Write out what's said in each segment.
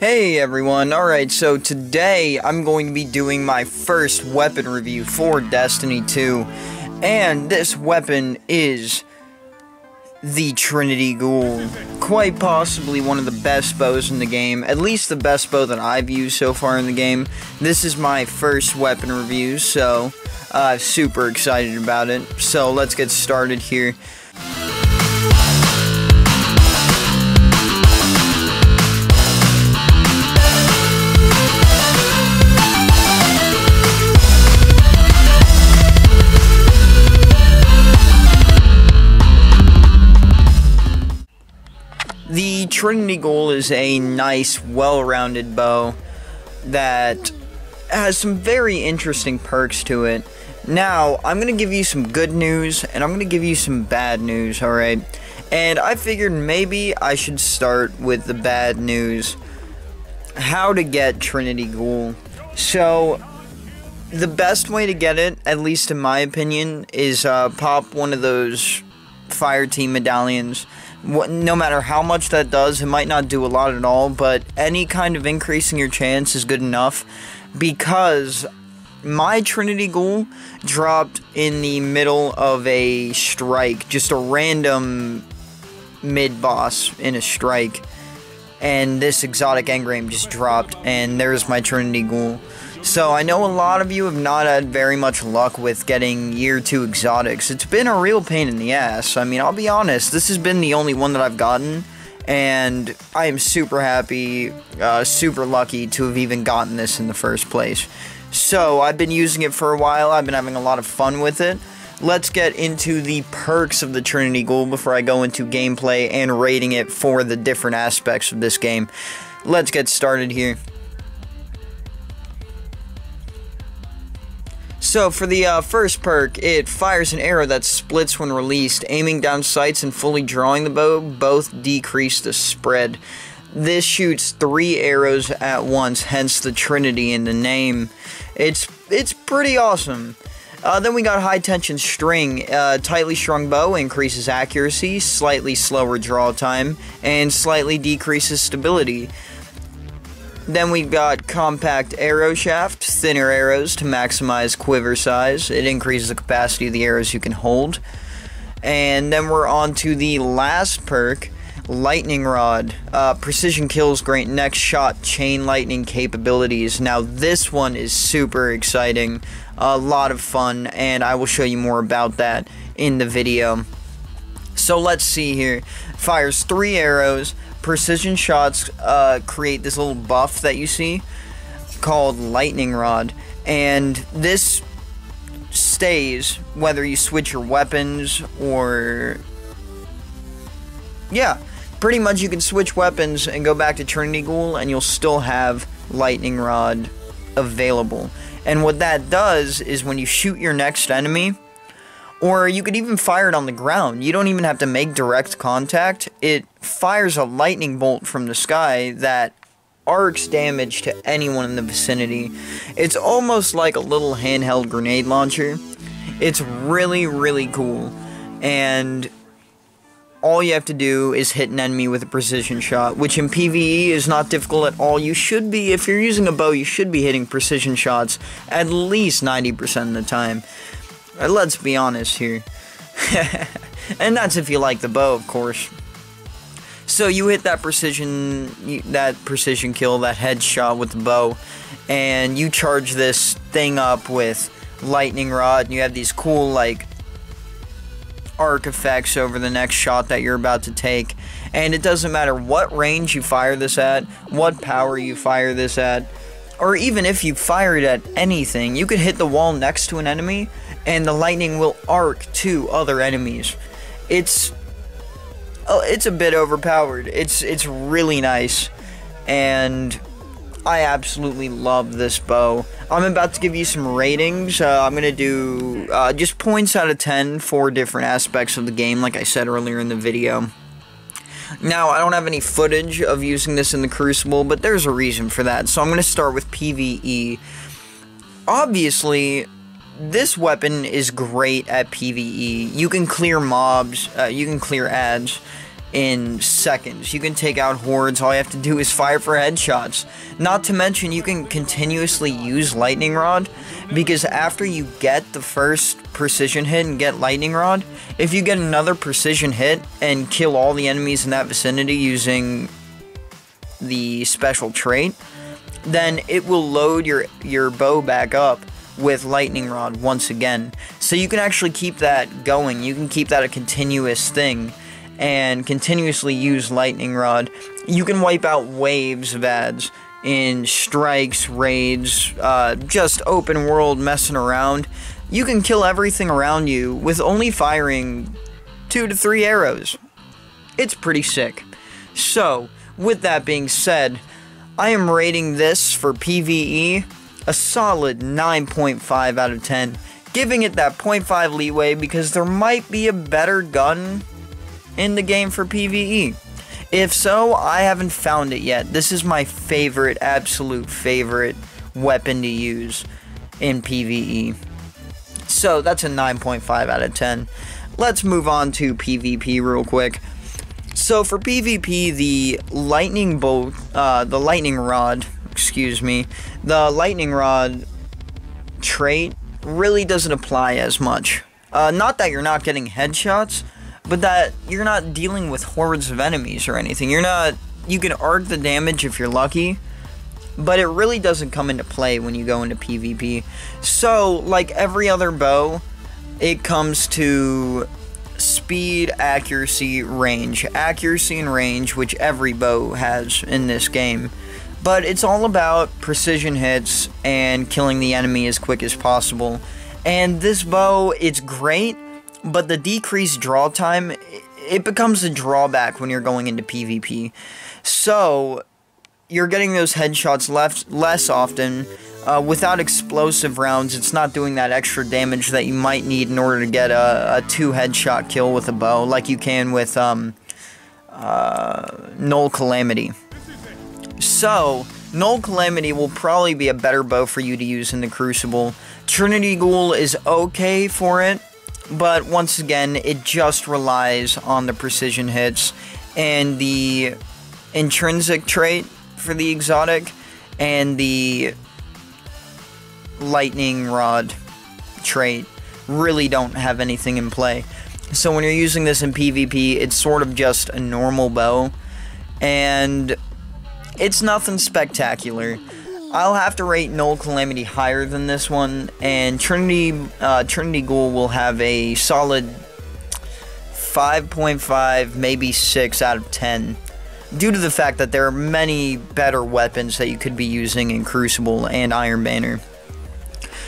Hey everyone, alright, so today I'm going to be doing my first weapon review for Destiny 2, and this weapon is the Trinity Ghoul. Quite possibly one of the best bows in the game, at least the best bow that I've used so far in the game. This is my first weapon review, so super excited about it. So let's get started here. The Trinity Ghoul is a nice, well-rounded bow that has some very interesting perks to it. Now, I'm going to give you some good news, and I'm going to give you some bad news, alright? And I figured maybe I should start with the bad news. How to get Trinity Ghoul. So, the best way to get it, at least in my opinion, is pop one of those fire team medallions. No matter how much that does, it might not do a lot at all, but any kind of increasing your chance is good enough, because my Trinity Ghoul dropped in the middle of a strike, just a random mid-boss in a strike, and this exotic engram just dropped, and there's my Trinity Ghoul. So I know a lot of you have not had very much luck with getting year 2 exotics. It's been a real pain in the ass. I mean, I'll be honest, this has been the only one that I've gotten, and I am super happy, super lucky to have even gotten this in the first place. So I've been using it for a while. I've been having a lot of fun with it. Let's get into the perks of the Trinity Ghoul before I go into gameplay and rating it for the different aspects of this game. Let's get started here. So for the first perk, it fires an arrow that splits when released. Aiming down sights and fully drawing the bow both decrease the spread. This shoots 3 arrows at once, hence the Trinity in the name. It's pretty awesome. Then we got high tension string. Tightly strung bow increases accuracy, slightly slower draw time, and slightly decreases stability. Then we've got compact arrow shaft, thinner arrows to maximize quiver size. It increases the capacity of the arrows you can hold. And then we're on to the last perk, lightning rod. Precision kills grant next shot chain lightning capabilities. Now this one is super exciting, a lot of fun, and I will show you more about that in the video. So let's see here. Fires 3 arrows. Precision shots create this little buff that you see called lightning rod, and this stays whether you switch your weapons or pretty much you can switch weapons and go back to Trinity Ghoul and you'll still have lightning rod available. And what that does is when you shoot your next enemy, or you could even fire it on the ground. You don't even have to make direct contact. It fires a lightning bolt from the sky that arcs damage to anyone in the vicinity. It's almost like a little handheld grenade launcher. It's really, really cool. And all you have to do is hit an enemy with a precision shot, which in PvE is not difficult at all. You should be, if you're using a bow, you should be hitting precision shots at least 90% of the time. Let's be honest here. And that's if you like the bow, of course. So you hit that precision kill, that headshot with the bow, and you charge this thing up with lightning rod, and you have these cool, like, arc effects over the next shot that you're about to take. And it doesn't matter what range you fire this at, what power you fire this at, or even if you fire it at anything, you could hit the wall next to an enemy, and the lightning will arc to other enemies. It's a bit overpowered. It's really nice, and I absolutely love this bow. I'm about to give you some ratings. I'm going to do just points out of 10 for different aspects of the game, like I said earlier in the video. Now, I don't have any footage of using this in the Crucible, but there's a reason for that. So I'm going to start with PvE. Obviously, this weapon is great at PvE. You can clear mobs, you can clear ads, in seconds. You can take out hordes, all you have to do is fire for headshots. Not to mention, you can continuously use Lightning Rod, because after you get the first precision hit and get Lightning Rod, if you get another precision hit and kill all the enemies in that vicinity using the special trait, then it will load your bow back up with Lightning Rod once again. So you can actually keep that going. You can keep that a continuous thing and continuously use Lightning Rod. You can wipe out waves of ads in strikes, raids, just open world messing around. You can kill everything around you with only firing 2 to 3 arrows. It's pretty sick. So, with that being said, I am rating this for PvE a solid 9.5 out of 10, giving it that 0.5 leeway because there might be a better gun in the game for PvE. If so, I haven't found it yet. This is my favorite, absolute favorite weapon to use in PvE. So that's a 9.5 out of 10. Let's move on to PvP real quick. So for PvP, the lightning rod trait really doesn't apply as much. Not that you're not getting headshots, but that you're not dealing with hordes of enemies or anything. You can arc the damage if you're lucky, but it really doesn't come into play when you go into PvP. So, like every other bow, it comes to speed, accuracy, range. Accuracy and range, which every bow has in this game. But it's all about precision hits and killing the enemy as quick as possible. And this bow, it's great, but the decreased draw time, it becomes a drawback when you're going into PvP. So, you're getting those headshots less often. Without explosive rounds, it's not doing that extra damage that you might need in order to get a 2 headshot kill with a bow, like you can with Null Calamity. So, Null Calamity will probably be a better bow for you to use in the Crucible. Trinity Ghoul is okay for it, but once again, it just relies on the precision hits and the intrinsic trait for the exotic and the lightning rod trait really don't have anything in play. So when you're using this in PvP, it's sort of just a normal bow, and it's nothing spectacular. I'll have to rate Null Calamity higher than this one, and Trinity Ghoul will have a solid 5.5, maybe 6 out of 10, due to the fact that there are many better weapons that you could be using in Crucible and Iron Banner.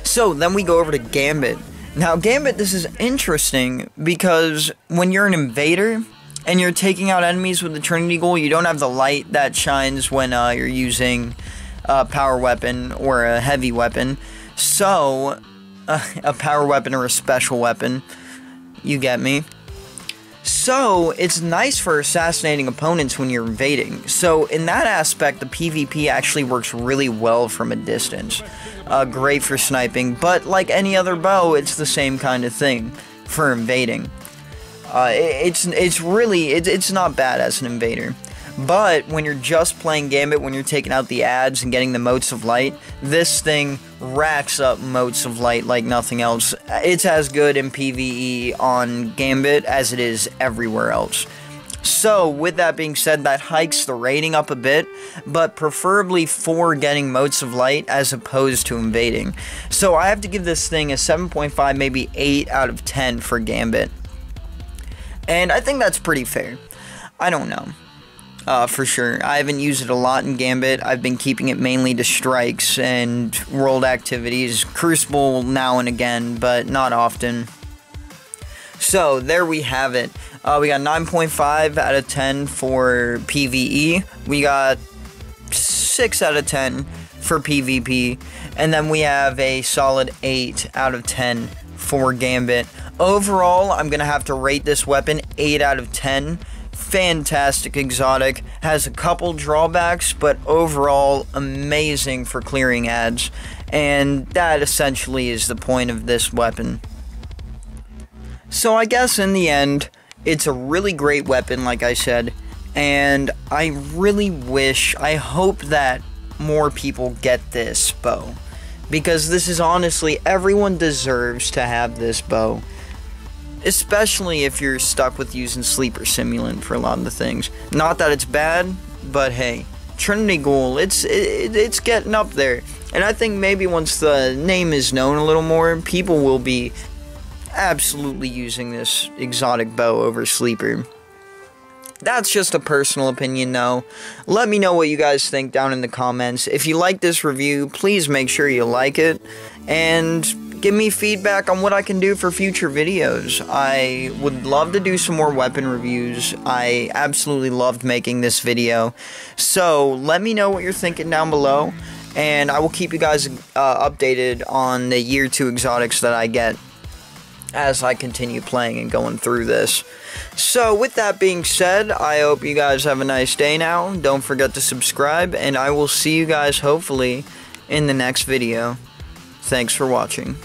So, then we go over to Gambit. Now, Gambit, this is interesting, because when you're an invader, and you're taking out enemies with the Trinity Ghoul, you don't have the light that shines when you're using a power weapon or a heavy weapon. So, a power weapon or a special weapon, you get me. So, it's nice for assassinating opponents when you're invading. So, in that aspect, the PvP actually works really well from a distance. Great for sniping, but like any other bow, it's the same kind of thing for invading. It's not bad as an invader. But when you're just playing Gambit, when you're taking out the ads and getting the motes of light, this thing racks up motes of light like nothing else. It's as good in PvE on Gambit as it is everywhere else. So, with that being said, that hikes the rating up a bit, but preferably for getting motes of light as opposed to invading. So, I have to give this thing a 7.5, maybe 8 out of 10 for Gambit. And I think that's pretty fair. I don't know. For sure. I haven't used it a lot in Gambit. I've been keeping it mainly to strikes and world activities. Crucible now and again, but not often. So, there we have it. We got 9.5 out of 10 for PvE. We got 6 out of 10 for PvP. And then we have a solid 8 out of 10 for Gambit. Overall, I'm going to have to rate this weapon 8 out of 10. Fantastic exotic, has a couple drawbacks, but overall amazing for clearing ads, and that essentially is the point of this weapon. So I guess in the end, It's a really great weapon, like I said, and I really wish, I hope that more people get this bow, because this is honestly, everyone deserves to have this bow, especially if you're stuck with using Sleeper Simulant for a lot of the things. Not that it's bad, but hey, Trinity Ghoul, it's getting up there, and I think maybe once the name is known a little more, people will be absolutely using this exotic bow over Sleeper. That's just a personal opinion though. Let me know what you guys think down in the comments. If you like this review, please make sure you like it, and give me feedback on what I can do for future videos. I would love to do some more weapon reviews. I absolutely loved making this video. So let me know what you're thinking down below, and I will keep you guys updated on the year 2 exotics that I get as I continue playing and going through this. So with that being said, I hope you guys have a nice day now. Don't forget to subscribe, and I will see you guys hopefully in the next video. Thanks for watching.